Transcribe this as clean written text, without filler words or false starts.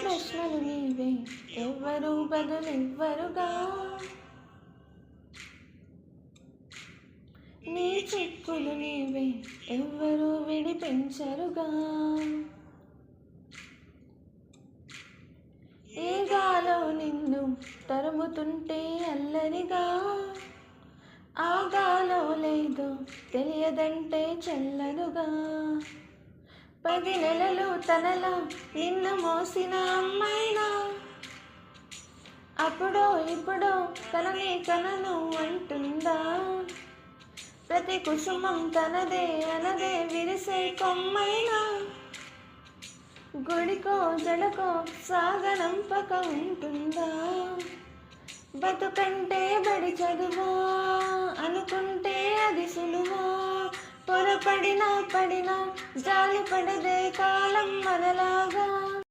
ప్రశ్నలు నీవే ఎవ్వరూ బదులివ్వరుగా. నీ చిక్కులు నీవే ఎవ్వరూ విడిపించరుగా. ఏ గాలో నిన్ను తరుముతుంటే అల్లరిగా, ఆ గాలో లేదో తెలియదంటే చల్లనుగా. 10 నెలలు తనలా నిన్ను మోసిన అమ్మైనా, అప్పుడో ఇప్పుడో తనని కనను అంటుందా. ప్రతి కుసుమం తనదే అనదే విరిసే కొమ్మైనా, గుడికో జడకో సాగనంపక ఉంటుందా. బతుకంటే బడి చదువా అనుకుంటే అది సులువా. పొరపడినా పడినా జాలి పడదే కాలం మనలా.